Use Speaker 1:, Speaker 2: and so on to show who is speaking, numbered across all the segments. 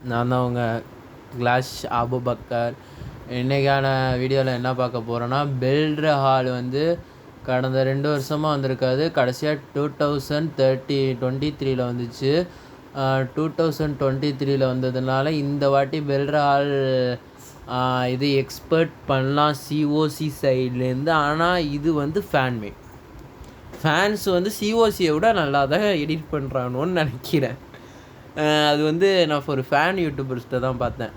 Speaker 1: நான் தான் உங்கள் கிளாஷ் அபுபக்கர். இன்றைக்கான வீடியோவில் என்ன பார்க்க போகிறோன்னா, பெல்ட்ரு ஹால் வந்து கடந்த 2 வருஷமாக வந்திருக்காது. கடைசியாக 2023 வந்துச்சு. 2023 வந்ததுனால இந்த வாட்டி பெல்ட்ரு ஹால் இது எக்ஸ்பெக்ட் பண்ணலாம் சிஓசி சைட்லேருந்து. ஆனால் இது வந்து ஃபேன்மேட். ஃபேன்ஸ் வந்து சிஓசியை விட நல்லா தான் எடிட் பண்ணுறானோன்னு நினைக்கிறேன். அது வந்து நான் ஒரு ஃபேன் யூடியூபர்ஸ்கிட்ட தான் பார்த்தேன்.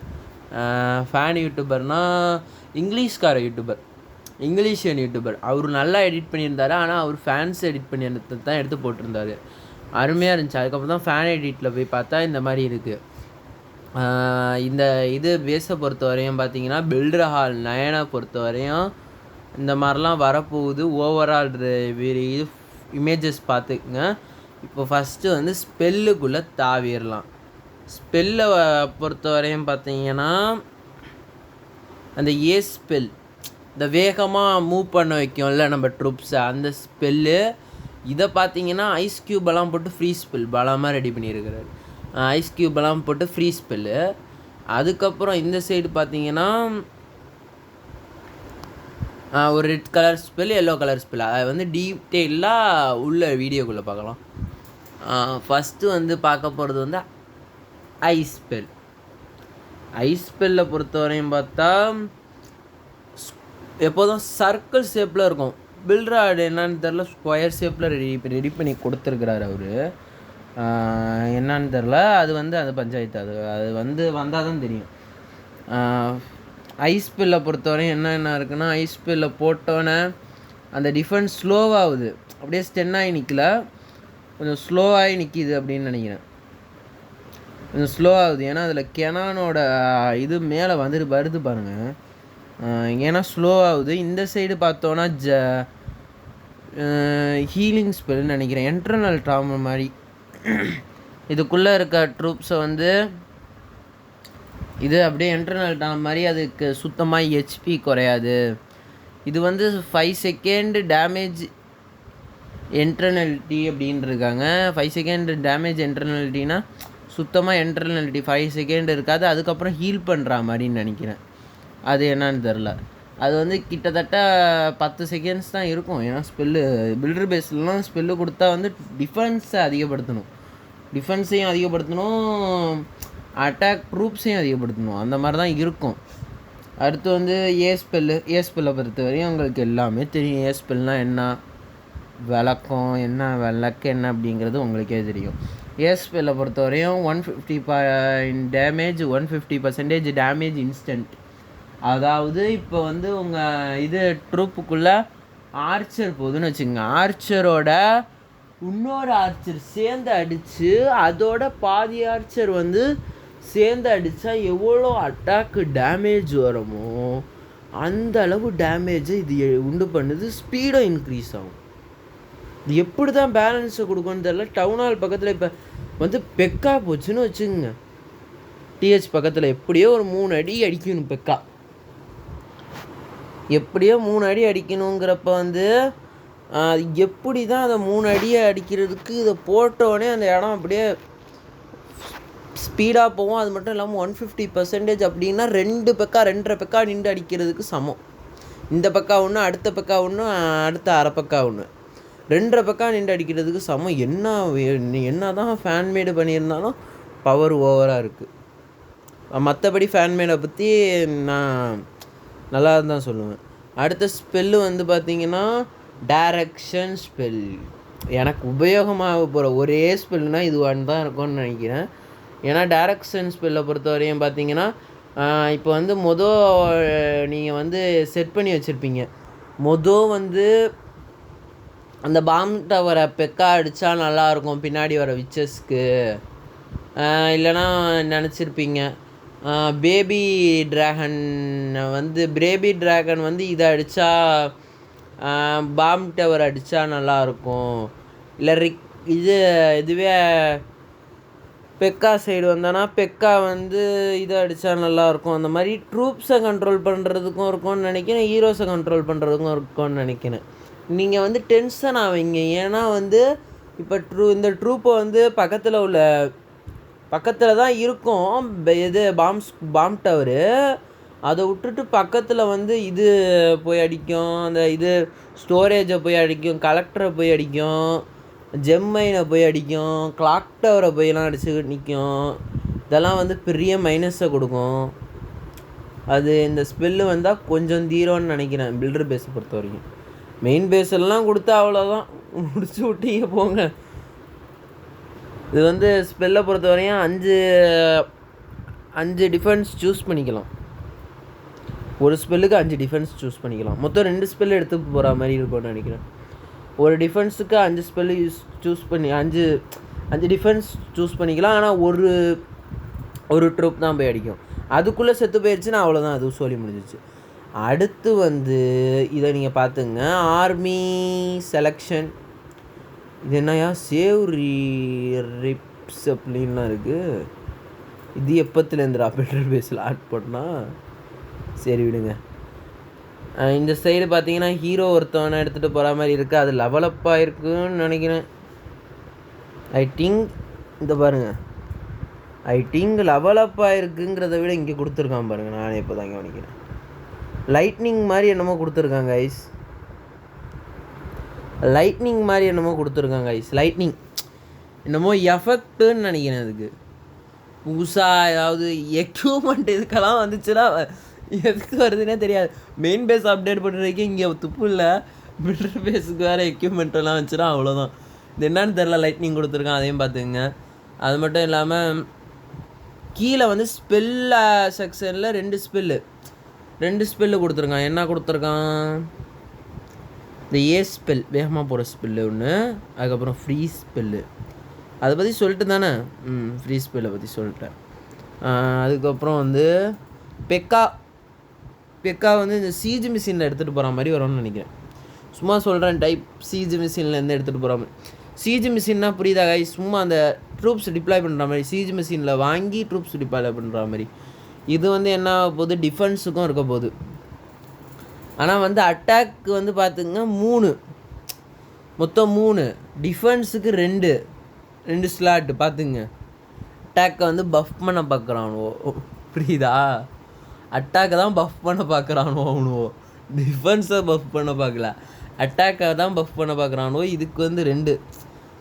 Speaker 1: ஃபேன் யூடியூபர்னால் இங்கிலீஷ்கார யூடியூபர், இங்கிலீஷியன் யூடியூபர். அவர் நல்லா எடிட் பண்ணியிருந்தார். ஆனால் அவர் ஃபேன்ஸ் எடிட் பண்ணி தான் எடுத்து போட்டிருந்தார். அருமையாக இருந்துச்சு. அதுக்கப்புறம் தான் ஃபேன் எடிட்டில் போய் பார்த்தா இந்த மாதிரி இருக்குது. இந்த இது பேஸை பொறுத்த வரையும் பார்த்தீங்கன்னா, பெல்ட்ரு ஹால் 9 பொறுத்த வரையும் இந்த மாதிரிலாம் வரப்போகுது. ஓவரால் இது இமேஜஸ் பார்த்துக்குங்க. இப்போ ஃபஸ்ட்டு வந்து ஸ்பெல்லுக்குள்ளே தாவிடலாம். ஸ்பெல்லை பொறுத்த வரையும் பார்த்தீங்கன்னா, அந்த ஏ ஸ்பெல், இந்த வேகமாக மூவ் பண்ண வைக்கும்ல நம்ம ட்ரூப்ஸை, அந்த ஸ்பெல்லு. இதை பார்த்தீங்கன்னா ஐஸ் க்யூபெல்லாம் போட்டு ஃப்ரீ ஸ்பெல் பலமாக ரெடி பண்ணியிருக்கிறாரு. ஐஸ் க்யூபெல்லாம் போட்டு ஃப்ரீ ஸ்பெல்லு. அதுக்கப்புறம் இந்த சைடு பார்த்தீங்கன்னா ஒரு red colour spell, yellow colour spell. அதை வந்து டீட்டெயிலாக உள்ள வீடியோக்குள்ளே பார்க்கலாம். ஃபஸ்ட்டு வந்து பார்க்க போகிறது வந்து ஐஸ் ஸ்பெல். ஐஸ் ஸ்பெல்லை பொறுத்தவரையும் பார்த்தா எப்போதும் சர்க்கிள் ஷேப்பில் இருக்கும். பெல்ட்ரு ஹால் என்னான்னு தெரில, ஸ்கொயர் ஷேப்பில் ரெடி பண்ணி கொடுத்துருக்குறாரு அவர். என்னான்னு தெரில. அது வந்து அது பஞ்சாயத்து, அது வந்து வந்தால் தான் தெரியும். ஐஸ் ஸ்பெல்லை பொறுத்தவரையும் என்ன இருக்குன்னா, ஐஸ் ஸ்பெல்லை போட்டோன்னே அந்த டிஃபென்ஸ் ஸ்லோவாகுது. அப்படியே ஸ்டென்னாகி நிற்கல, கொஞ்சம் ஸ்லோவாகி நிற்கிது அப்படின்னு நினைக்கிறேன். கொஞ்சம் ஸ்லோ ஆகுது. ஏன்னா அதில் கெனானோட இது மேலே வருது பாருங்கள். ஏன்னா ஸ்லோ ஆகுது. இந்த சைடு பார்த்தோன்னா ஹீலிங் ஸ்பெல்னு நினைக்கிறேன். என்ட்ரனல் ட்ராமா மாதிரி இதுக்குள்ளே இருக்க ட்ரூப்ஸை வந்து இது அப்படியே என்ட்ரனல் ட்ராமா மாதிரி அதுக்கு சுத்தமாக ஹெச்பி குறையாது. இது வந்து 5 செகண்ட் டேமேஜ் என்ட்ரனலிட்டி அப்படின்னு இருக்காங்க. 5 செகண்ட் டேமேஜ் என்ட்ரனலிட்டினா சுத்தமாக என்ட்ரனலிட்டி 5 செகண்ட் இருக்காது. அதுக்கப்புறம் ஹீல் பண்ணுற மாதிரின்னு நினைக்கிறேன். அது என்னன்னு தெரில. அது வந்து கிட்டத்தட்ட 10 செகண்ட்ஸ் தான் இருக்கும். ஏன்னா பில்டர் பேஸ்லாம் ஸ்பெல்லு கொடுத்தா வந்து டிஃபென்ஸை அதிகப்படுத்தணும், டிஃபென்ஸையும் அதிகப்படுத்தணும், அட்டாக் ட்ரூப்ஸையும் அதிகப்படுத்தணும். அந்த மாதிரி தான் இருக்கும். அடுத்து வந்து ஏ ஸ்பெல்லை பொறுத்த வரையும் உங்களுக்கு எல்லாமே தெரியும். ஏ ஸ்பெல்னால் என்ன, விளக்கம் என்ன, விளக்கு என்ன அப்படிங்கிறது உங்களுக்கே தெரியும். ஏஸ்பெல்லை பொறுத்த வரையும் 150 டேமேஜ், 150% டேமேஜ் இன்ஸ்டன்ட். அதாவது இப்போ வந்து உங்கள் இது ட்ரூப்புக்குள்ளே ஆர்ச்சர் போகுதுன்னு வச்சுக்கோங்க. ஆர்ச்சரோட இன்னொரு ஆர்ச்சர் சேர்ந்து அடித்து அதோட பாதி ஆர்ச்சர் வந்து சேர்ந்து அடித்தா எவ்வளோ அட்டாக்கு டேமேஜ் வருமோ அந்த அளவு டேமேஜை இது உண்டு பண்ணுது. ஸ்பீடும் இன்க்ரீஸ் ஆகும். இது எப்படி தான் பேலன்ஸை கொடுக்குன்னு தெரில. டவுன் ஹால் பக்கத்தில் இப்போ வந்து பெக்கா போச்சுன்னு வச்சுக்கோங்க. டிஹெச் பக்கத்தில் எப்படியோ ஒரு 3 அடி அடிக்கணும். பெக்கா எப்படியோ 3 அடி அடிக்கணுங்கிறப்ப வந்து எப்படி தான் அதை 3 அடியை அடிக்கிறதுக்கு இதை போட்டோடனே அந்த இடம் அப்படியே ஸ்பீடாக போகும். அது மட்டும் இல்லாமல் 150% அப்படின்னா 2 பெக்கா 2.5 பெக்கா நின்று அடிக்கிறதுக்கு சமம். இந்த பக்கா ஒன்று, அடுத்த பக்கா ஒன்று, அடுத்த அரை பக்கா ஒன்று, 2.5 பக்கா நின்று அடிக்கிறதுக்கு சமம். என்ன தான் ஃபேன்மேடு பண்ணியிருந்தாலும் பவர் ஓவராக இருக்குது. மற்றபடி ஃபேன்மேடை பற்றி நான் நல்லா தான் சொல்லுவேன். அடுத்த ஸ்பெல்லு வந்து பார்த்திங்கன்னா டைரக்ஷன் ஸ்பெல். எனக்கு உபயோகமாக போகிற ஒரே ஸ்பெல்னால் இதுவான்னு தான் இருக்கும்னு நினைக்கிறேன். ஏன்னா டைரக்ஷன் ஸ்பெல்லை பொறுத்த வரையும் பார்த்தீங்கன்னா, இப்போ வந்து நீங்கள் வந்து செட் பண்ணி வச்சுருப்பீங்க. வந்து அந்த பாம் டவரை பெக்கா அடித்தா நல்லாயிருக்கும் பின்னாடி வர விச்சஸ்க்கு. இல்லைனா நினச்சிருப்பீங்க பேபி ட்ராகன் வந்து இதை அடித்தா பாம் டவர் அடித்தா நல்லாயிருக்கும். இல்லை இதுவே பெக்கா சைடு வந்தோன்னா பெக்கா வந்து இதை அடித்தா நல்லாயிருக்கும். அந்த மாதிரி ட்ரூப்ஸை கண்ட்ரோல் பண்ணுறதுக்கும் இருக்கும்னு நினைக்கிறேன், ஹீரோஸை கண்ட்ரோல் பண்ணுறதுக்கும் இருக்கும்னு நினைக்கிறேன். நீங்கள் வந்து டென்ஷன் ஆவீங்க. ஏன்னா வந்து இப்போ இந்த ட்ரூப்பை வந்து பக்கத்தில் உள்ள பக்கத்தில் தான் இருக்கும் இது பாம் டவரு. அதை விட்டுட்டு பக்கத்தில் வந்து இது போய் அடிக்கும், அந்த இது ஸ்டோரேஜை போய் அடிக்கும், கலெக்டரை போய் அடிக்கும், ஜெம்மைனை போய் அடிக்கும், கிளாக் டவரை போயெல்லாம் அடிச்சு நிற்கும். இதெல்லாம் வந்து பெரிய மைனஸை கொடுக்கும். அது இந்த ஸ்பெல்லு வந்தால் கொஞ்சம் தீரோன்னு நினைக்கிறேன் பில்டர் பேஸை பொறுத்த வரைக்கும். மெயின் பேஸெல்லாம் கொடுத்தா அவ்வளோதான், முடிச்சு விட்டீங்க போங்க. இது வந்து ஸ்பெல்லை பொறுத்த வரையும் 5 டிஃபென்ஸ் சூஸ் பண்ணிக்கலாம். ஒரு ஸ்பெல்லுக்கு 5 டிஃபென்ஸ் சூஸ் பண்ணிக்கலாம். மொத்தம் 2 ஸ்பெல் எடுத்து போகிற மாதிரி இருக்கும்னு நினைக்கிறேன். ஒரு டிஃபென்ஸுக்கு 5 ஸ்பெல்லு சூஸ் பண்ணி 5 டிஃபென்ஸ் சூஸ் பண்ணிக்கலாம். ஆனால் ஒரு ட்ரூப் தான் போய் அடிக்கும். அதுக்குள்ளே செத்து போயிடுச்சுன்னா அவ்வளோதான், அது சொல்லி முடிஞ்சிச்சு. அடுத்து வந்து இதை நீங்கள் பார்த்துங்க, ஆர்மி செலெக்ஷன். இது என்னையா சேவ் ரிப்ஸ் அப்படின்லாம் இருக்குது. இது எப்பத்துலேருந்துடா பெட்ரோல் பேஸில் ஆட் பண்ணால் சரி விடுங்க. இந்த சைடு பார்த்தீங்கன்னா ஹீரோ ஒருத்தவனை எடுத்துகிட்டு போகிற மாதிரி இருக்குது. அது லெவலப்பாக இருக்குன்னு நினைக்கிறேன். ஐ திங்க் இந்த பாருங்கள், ஐ திங்க் லெவலப்பாக இருக்குங்கிறத விட இங்கே கொடுத்துருக்கான் பாருங்கள். நானே இப்போ தான் கவனிக்கிறேன். லைட்னிங் மாதிரி என்னமோ கொடுத்துருக்காங்க ஐஸ். லைட்னிங் என்னமோ எஃபெக்ட்டுன்னு நினைக்கிறேன். அதுக்கு புதுசாக ஏதாவது எக்யூப்மெண்ட் இதுக்கெல்லாம் வந்துச்சுன்னா எதுக்கு வருதுன்னே தெரியாது. மெயின் பேஸ் அப்டேட் பண்ணுறதுக்கே இங்கே துப்பு இல்லை, பில்டர் பேஸுக்கு வேறு எக்யூப்மெண்ட்டெல்லாம் வந்துச்சுன்னா அவ்வளோதான். இது என்னன்னு தெரில, லைட்னிங் கொடுத்துருக்கான், அதையும் பார்த்துக்குங்க. அது மட்டும் இல்லாமல் கீழே வந்து ஸ்பெல்ல செக்ஷனில் 2 ஸ்பெல்லு கொடுத்துருக்கான். என்ன கொடுத்துருக்கான், இந்த ஸ்பெல் வேகமாக போகிற ஸ்பெல்லு ஒன்று, அதுக்கப்புறம் ஃப்ரீ ஸ்பெல்லு. அதை பற்றி சொல்லிட்டு தானே, ஃப்ரீ ஸ்பெல்லை பற்றி சொல்லிட்டேன். அதுக்கப்புறம் வந்து பெக்கா வந்து இந்த சீஜ் மிஷினில் எடுத்துகிட்டு போகிற மாதிரி வரும்னு நினைக்கிறேன். சும்மா சொல்கிறேன், டைப் சீஜ் மிஷின்லேருந்து எடுத்துகிட்டு போகிற மாதிரி. சீஜ் மிஷின்னா புரியுதா கை? சும்மா அந்த ட்ரூப்ஸ் டிப்ளாய் பண்ணுற மாதிரி, சீஜ் மிஷினில் வாங்கி ட்ரூப்ஸ் டிப்ளாய் பண்ணுற மாதிரி. இது வந்து என்ன போகுது, டிஃபென்ஸுக்கும் இருக்க போகுது. ஆனால் வந்து அட்டாக்கு வந்து பார்த்துங்க 3, மொத்தம் 3, டிஃபென்ஸுக்கு 2 ஸ்லாட்டு பார்த்துங்க. அட்டாக்கை வந்து பஃப் பண்ண பார்க்குறானுவோ, புரியுதா? அட்டாக்கை தான் பஃப் பண்ண பார்க்குறானுவோ அவனுவோ, டிஃபென்ஸை பஃப் பண்ண பார்க்கல, அட்டாக்கை தான் பஃப் பண்ண பார்க்குறானுவோ. இதுக்கு வந்து 2,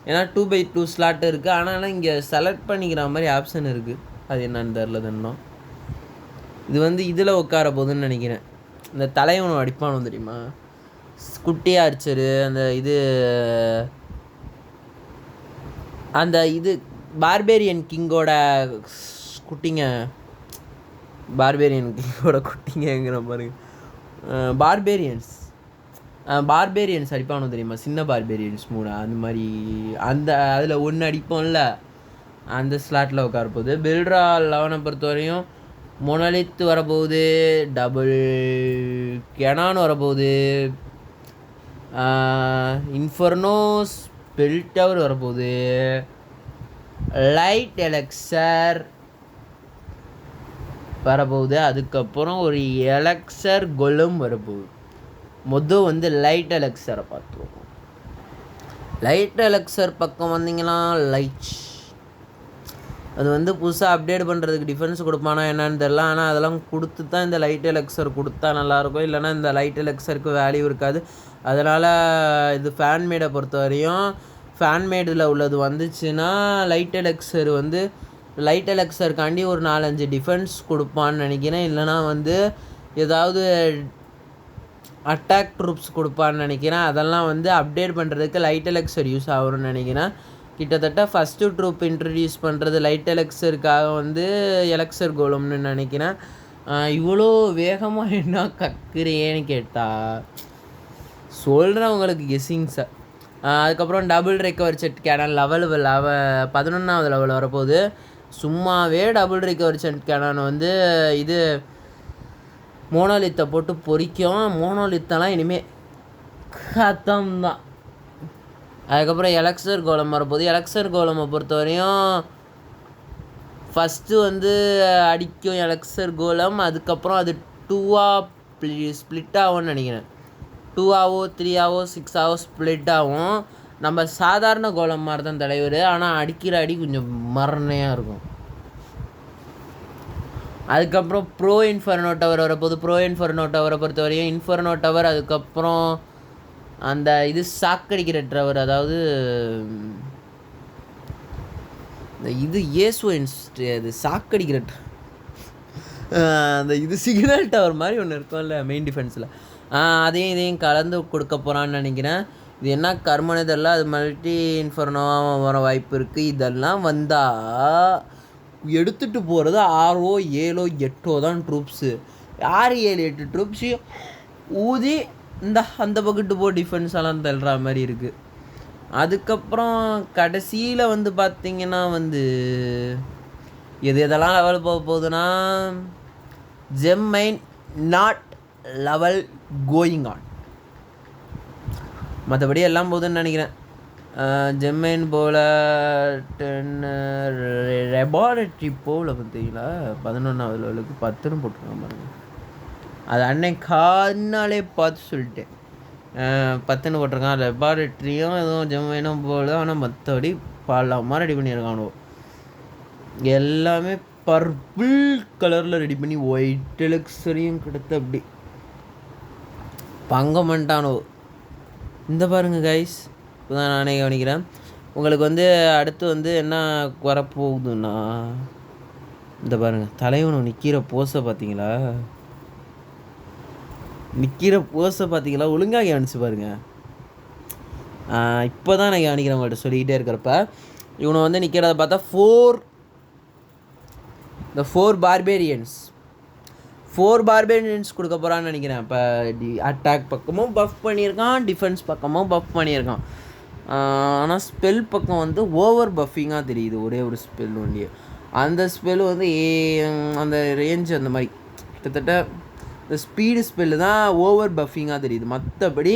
Speaker 1: ஏன்னா 2x2 ஸ்லாட்டு இருக்குது. ஆனால் இங்கே செலக்ட் பண்ணிக்கிற மாதிரி ஆப்ஷன் இருக்குது. அது என்னன்னு தெரில தினம். இது வந்து இதில் உட்கார போகுதுன்னு நினைக்கிறேன். இந்த தலைவனை அடிப்பானு தெரியுமா, குட்டி ஆர்ச்சரு, அந்த இது பார்பேரியன் கிங்கோட குட்டிங்கிற பாருங்க. பார்பேரியன்ஸ் அடிப்பானு தெரியுமா, சின்ன பார்பேரியன்ஸ் 3, அந்த மாதிரி அதில் 1 அடிப்போம்ல, அந்த ஸ்லாட்டில் உட்கார போகுது. பில்ட்ரா 11 பொறுத்த வரையும் மொனலித் வரப்போகுது, டபுள் கெனான் வரப்போகுது, இன்ஃபர்னோஸ் பெல் டவர் வரப்போகுது, லைட் எலக்சர் வரப்போகுது, அதுக்கப்புறம் ஒரு எலக்சர் கொலம் வரப்போகுது. மொதல் வந்து லைட் எலக்சரை பார்த்துருவோம். லைட் எலக்சர் பக்கம் வந்தீங்கன்னா அது வந்து புதுசாக அப்டேட் பண்ணுறதுக்கு டிஃபென்ஸ் கொடுப்பானா என்னன்னு தெரில. ஆனால் அதெல்லாம் கொடுத்து தான் இந்த லைட் எலக்சர் கொடுத்தா நல்லாயிருக்கும், இல்லைனா இந்த லைட் எலக்சருக்கு வேல்யூ இருக்காது. அதனால் இது ஃபேன்மேடை பொறுத்த வரையும் ஃபேன்மேடில் உள்ளது வந்துச்சுன்னா லைட் எலக்சருக்காண்டி ஒரு 4-5 டிஃபென்ஸ் கொடுப்பான்னு நினைக்கிறேன். இல்லைனா வந்து ஏதாவது அட்டாக் ட்ரூப்ஸ் கொடுப்பான்னு நினைக்கிறேன். அதெல்லாம் வந்து அப்டேட் பண்ணுறதுக்கு லைட் எலக்சர் யூஸ் ஆகும்னு நினைக்கிறேன். கிட்டத்தட்ட ஃபஸ்ட்டு ட்ரூப் இன்ட்ரடியூஸ் பண்ணுறது லைட் எலக்சருக்காக வந்து எலக்சர் கோலம்னு நினைக்கிறேன். இவ்வளோ வேகமாக என்ன கற்கிறேன்னு கேட்டால் சொல்கிறேன் உங்களுக்கு கெஸ்ஸிங்ஸை. அதுக்கப்புறம் double recover set cannon level 11வது லெவல் வரப்போகுது. சும்மாவே டபுள் ரெக்கவர் செட் கேனான் வந்து இது மோனோலித்தை போட்டு பொறிக்கும். மோனோலித்தெல்லாம் இனிமேல் கத்தம் தான். அதுக்கப்புறம் எலக்சர் கோலம் வரப்போகுது. எலக்சர் கோலமை பொறுத்த வரையும் ஃபஸ்ட்டு வந்து அடிக்கும் எலக்சர் கோலம். அதுக்கப்புறம் அது 2ஆக ஸ்ப்ளிட் ஆகும்னு நினைக்கிறேன். 2ஆவோ 3ஆவோ 6ஆவோ ஸ்ப்ளிட் ஆகும். நம்ம சாதாரண கோலம் மாதிரி தான் தலைவர், ஆனால் அடிக்கிற அடி கொஞ்சம் மரணையாக இருக்கும். அதுக்கப்புறம் ப்ரோ இன்ஃபர்னோ டவர் வரப்போகுது. ப்ரோ இன்ஃபர்னோ டவரை பொறுத்த வரையும் இன்ஃபர்னோ டவர், அதுக்கப்புறம் அந்த இது சாக்கடிக்கிற டவர், அதாவது இந்த இது ஏசுவன்ஸ்ட்டு அது சாக்கடிக்கிற அந்த இது சிக்னல் டவர் மாதிரி ஒன்று இருக்கும்ல மெயின் டிஃபென்ஸில், அதையும் இதையும் கலந்து கொடுக்க போகிறான்னு நினைக்கிறேன். இது என்ன கர்மன்னு தெரியல. அது மல்டி இன்ஃபர்னோவாக வர வாய்ப்பு இருக்குது. இதெல்லாம் வந்தால் எடுத்துகிட்டு போகிறது 6 7 8 தான் ட்ரூப்ஸு. 6 7 8 ட்ரூப்ஸையும் ஊதி அந்த பக்கெட்டு போ டிஃபென்ஸ் எல்லாம் தள்ளுற மாதிரி இருக்குது. அதுக்கப்புறம் கடைசியில் வந்து பார்த்திங்கன்னா வந்து எதெல்லாம் லெவல் போக போகுதுன்னா, gem mine not level going on, மற்றபடி எல்லாம் போகுதுன்னு நினைக்கிறேன். ஜெம்மைன் போல் 10 லெபார்ட்ரி போல் பார்த்தீங்களா 11வது லெவலுக்கு 10ன்னு போட்டிருக்காங்க பாருங்க. அது அன்னைக்கு கானாலே பார்த்து சொல்லிட்டேன் 10ன்னு போட்டிருக்கான். லெபார்ட்ரியும் எதுவும் ஜெம்மைனும் போல், ஆனால் மற்றபடி பலமாக ரெடி பண்ணியிருக்கானோ. எல்லாமே பர்பிள் கலரில் ரெடி பண்ணி ஒயிட் எலக்ஸரையும் கிடத்த அப்படி பங்கம் பண்ணிட்டானோ. இந்த பாருங்கள் கைஸ், இப்போ தான் நானே கவனிக்கிறேன். உங்களுக்கு வந்து அடுத்து வந்து என்ன வரப்போகுதுன்னா, இந்த பாருங்கள் தலைவனும் நிற்கிற போஸை பார்த்தீங்களா, ஒழுங்காக கவனிச்சு பாருங்கள். இப்போ தான் நான் கவனிக்கிறேன் உங்கள்கிட்ட சொல்லிக்கிட்டே இருக்கிறப்ப. இவனை வந்து நிற்கிறத பார்த்தா 4 பார்பேரியன்ஸ் கொடுக்க போகிறான்னு நினைக்கிறேன். இப்போ அட்டாக் பக்கமும் பஃப் பண்ணியிருக்கான், டிஃபென்ஸ் பக்கமும் பஃப் பண்ணியிருக்கான். ஆனால் ஸ்பெல் பக்கம் வந்து ஓவர் பஃபிங்காக தெரியுது. ஒரே ஒரு ஸ்பெல் ஒன்றியே, அந்த ஸ்பெல் வந்து அந்த ரேஞ்ச் அந்த மாதிரி கிட்டத்தட்ட இந்த ஸ்பீடு ஸ்பெல்லு தான் ஓவர் பஃபிங்காக தெரியுது. மற்றபடி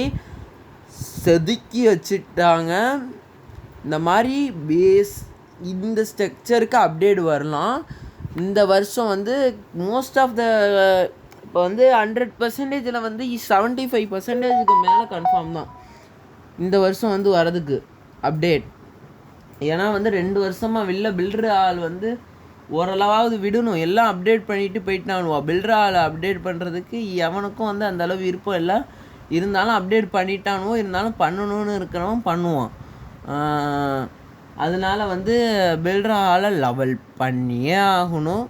Speaker 1: செதுக்கி வச்சுட்டாங்க. இந்த மாதிரி இந்த ஸ்ட்ரக்சருக்கு அப்டேட் வரலாம். இந்த வருஷம் வந்து மோஸ்ட் ஆஃப் த இப்போ வந்து 100%ல் வந்து 75%க்கு மேலே கன்ஃபார்ம் தான் இந்த வருஷம் வந்து வரதுக்கு அப்டேட். ஏன்னா வந்து 2 வருஷமாக பில்டர் ஆள் வந்து ஓரளவாவது விடணும். எல்லாம் அப்டேட் பண்ணிவிட்டு போயிட்டானுவான். பில்டர் ஆள் அப்டேட் பண்ணுறதுக்கு எவனுக்கும் வந்து அந்தளவு விருப்பம் இல்லை. இருந்தாலும் அப்டேட் பண்ணிட்டானுவோ, இருந்தாலும் பண்ணணும்னு இருக்கிறவன் பண்ணுவான். அதனால் வந்து பில்டர் ஆளை லெவல் பண்ணியே ஆகணும்.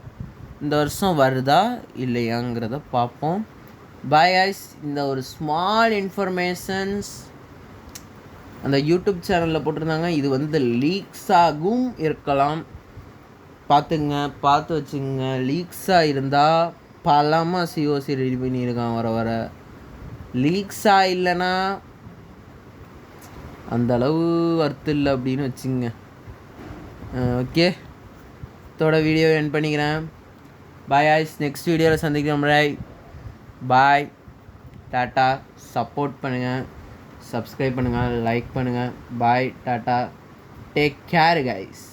Speaker 1: இந்த வருஷம் வருதா இல்லையாங்கிறத பார்ப்போம். Bye guys. இந்த ஒரு ஸ்மால் இன்ஃபர்மேஷன்ஸ் அந்த யூடியூப் சேனலில் போட்டிருந்தாங்க. இது வந்து லீக்ஸாகவும் இருக்கலாம், பார்த்து வச்சுங்க. லீக்ஸாக இருந்தால் பலமாக சிஓசி ரெடி பண்ணியிருக்கான். வர லீக்ஸாக இல்லைன்னா அந்தளவு ஒர்த்து இல்லை அப்படின்னு வச்சுங்க. ஓகே, இதோட வீடியோ எண்ட் பண்ணிக்கிறேன். பாய் ஆய்ஸ். நெக்ஸ்ட் வீடியோவில் சந்திக்கிறோம். பாய், டாட்டா. சப்போர்ட் பண்ணுங்கள், சப்ஸ்கிரைப் பண்ணுங்கள், லைக் பண்ணுங்கள். பாய், டாட்டா, டேக் கேர் கைஸ்.